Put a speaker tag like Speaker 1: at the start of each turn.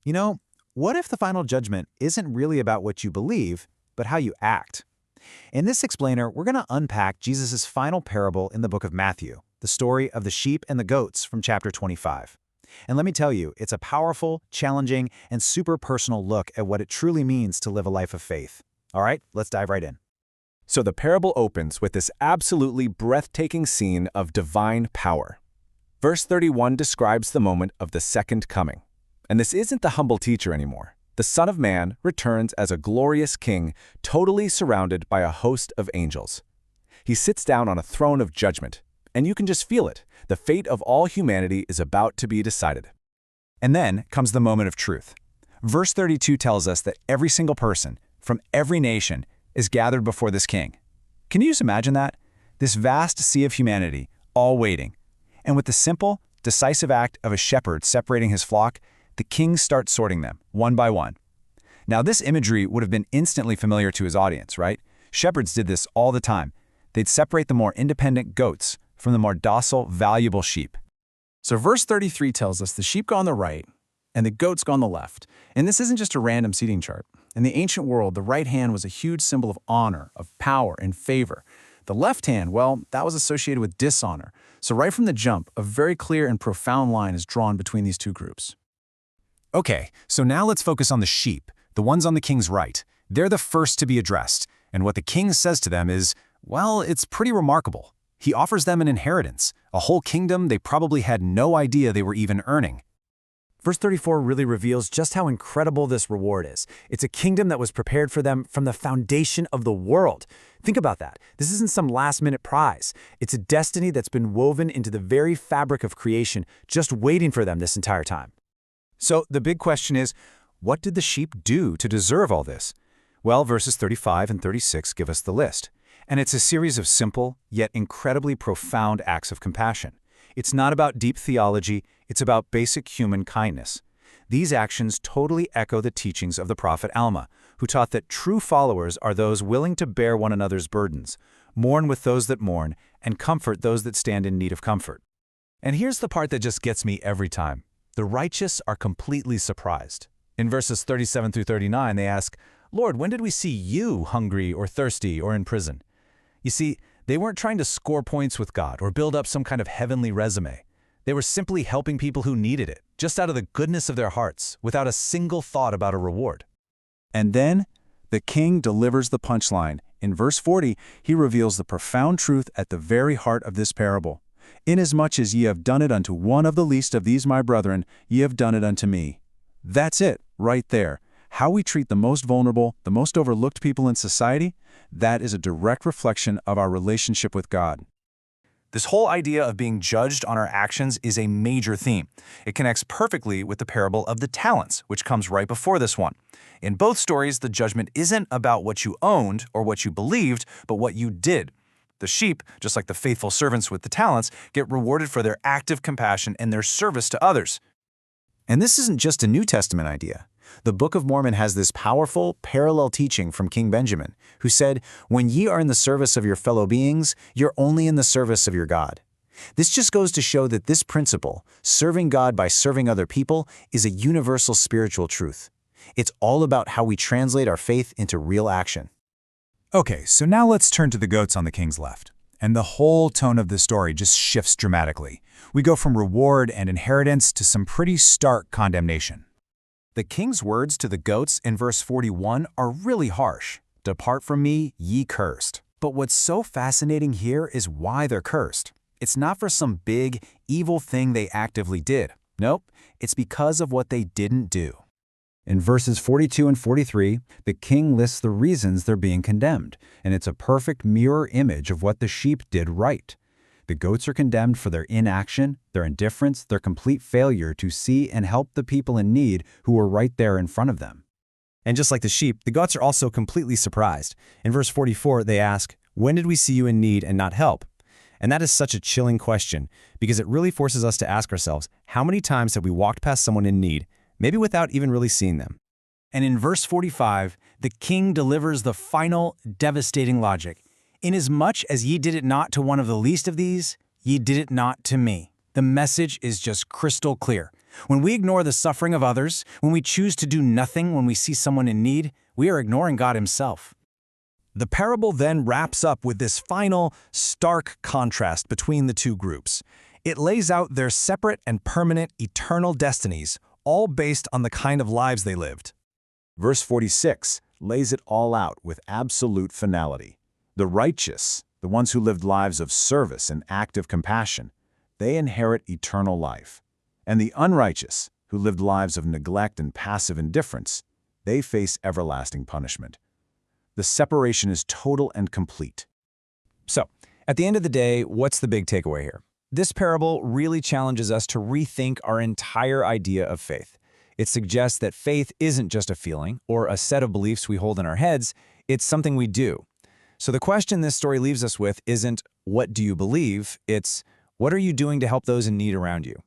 Speaker 1: You know, what if the final judgment isn't really about what you believe, but how you act? In this explainer, we're going to unpack Jesus' final parable in the book of Matthew, the story of the sheep and the goats from chapter 25. And let me tell you, it's a powerful, challenging, and super personal look at what it truly means to live a life of faith. All right, let's dive right in.
Speaker 2: So the parable opens with this absolutely breathtaking scene of divine power. Verse 31 describes the moment of the second coming. And this isn't the humble teacher anymore. The Son of Man returns as a glorious king, totally surrounded by a host of angels. He sits down on a throne of judgment, and you can just feel it. The fate of all humanity is about to be decided.
Speaker 1: And then comes the moment of truth. Verse 32 tells us that every single person, from every nation, is gathered before this king. Can you just imagine that? This vast sea of humanity, all waiting. And with the simple, decisive act of a shepherd separating his flock, the king starts sorting them, one by one. Now, this imagery would have been instantly familiar to his audience, right? Shepherds did this all the time. They'd separate the more independent goats from the more docile, valuable sheep.
Speaker 3: So verse 33 tells us the sheep go on the right and the goats go on the left. And this isn't just a random seating chart. In the ancient world, the right hand was a huge symbol of honor, of power, and favor. The left hand, well, that was associated with dishonor. So right from the jump, a very clear and profound line is drawn between these two groups.
Speaker 1: Okay, so now let's focus on the sheep, the ones on the king's right. They're the first to be addressed, and what the king says to them is, well, it's pretty remarkable. He offers them an inheritance, a whole kingdom they probably had no idea they were even earning.
Speaker 4: Verse 34 really reveals just how incredible this reward is. It's a kingdom that was prepared for them from the foundation of the world. Think about that. This isn't some last-minute prize. It's a destiny that's been woven into the very fabric of creation, just waiting for them this entire time.
Speaker 1: So the big question is, what did the sheep do to deserve all this? Well, verses 35 and 36 give us the list. And it's a series of simple, yet incredibly profound acts of compassion. It's not about deep theology, it's about basic human kindness. These actions totally echo the teachings of the prophet Alma, who taught that true followers are those willing to bear one another's burdens, mourn with those that mourn, and comfort those that stand in need of comfort. And here's the part that just gets me every time. The righteous are completely surprised. In verses 37 through 39, they ask, "Lord, when did we see you hungry or thirsty or in prison?" You see, they weren't trying to score points with God or build up some kind of heavenly resume. They were simply helping people who needed it, just out of the goodness of their hearts, without a single thought about a reward. And then, the king delivers the punchline. In verse 40, he reveals the profound truth at the very heart of this parable. "Inasmuch as ye have done it unto one of the least of these my brethren, ye have done it unto me." That's it, right there. How we treat the most vulnerable, the most overlooked people in society, that is a direct reflection of our relationship with God. This whole idea of being judged on our actions is a major theme. It connects perfectly with the parable of the talents, which comes right before this one. In both stories, the judgment isn't about what you owned or what you believed, but what you did. The sheep, just like the faithful servants with the talents, get rewarded for their active compassion and their service to others. And this isn't just a New Testament idea. The Book of Mormon has this powerful, parallel teaching from King Benjamin, who said, "When ye are in the service of your fellow beings, you're only in the service of your God." This just goes to show that this principle, serving God by serving other people, is a universal spiritual truth. It's all about how we translate our faith into real action. Okay, so now let's turn to the goats on the king's left. And the whole tone of the story just shifts dramatically. We go from reward and inheritance to some pretty stark condemnation. The king's words to the goats in verse 41 are really harsh. "Depart from me, ye cursed." But what's so fascinating here is why they're cursed. It's not for some big, evil thing they actively did. Nope, it's because of what they didn't do. In verses 42 and 43, the king lists the reasons they're being condemned, and it's a perfect mirror image of what the sheep did right. The goats are condemned for their inaction, their indifference, their complete failure to see and help the people in need who were right there in front of them.
Speaker 4: And just like the sheep, the goats are also completely surprised. In verse 44, they ask, "When did we see you in need and not help?" And that is such a chilling question, because it really forces us to ask ourselves, how many times have we walked past someone in need, maybe without even really seeing them?
Speaker 1: And in verse 45, the king delivers the final, devastating logic. "Inasmuch as ye did it not to one of the least of these, ye did it not to me." The message is just crystal clear.
Speaker 3: When we ignore the suffering of others, when we choose to do nothing when we see someone in need, we are ignoring God himself.
Speaker 2: The parable then wraps up with this final, stark contrast between the two groups. It lays out their separate and permanent eternal destinies, all based on the kind of lives they lived. Verse 46 lays it all out with absolute finality. The righteous, the ones who lived lives of service and active compassion, they inherit eternal life. And the unrighteous, who lived lives of neglect and passive indifference, they face everlasting punishment. The separation is total and complete.
Speaker 1: So, at the end of the day, what's the big takeaway here? This parable really challenges us to rethink our entire idea of faith. It suggests that faith isn't just a feeling or a set of beliefs we hold in our heads, it's something we do. So the question this story leaves us with isn't, what do you believe? It's, what are you doing to help those in need around you?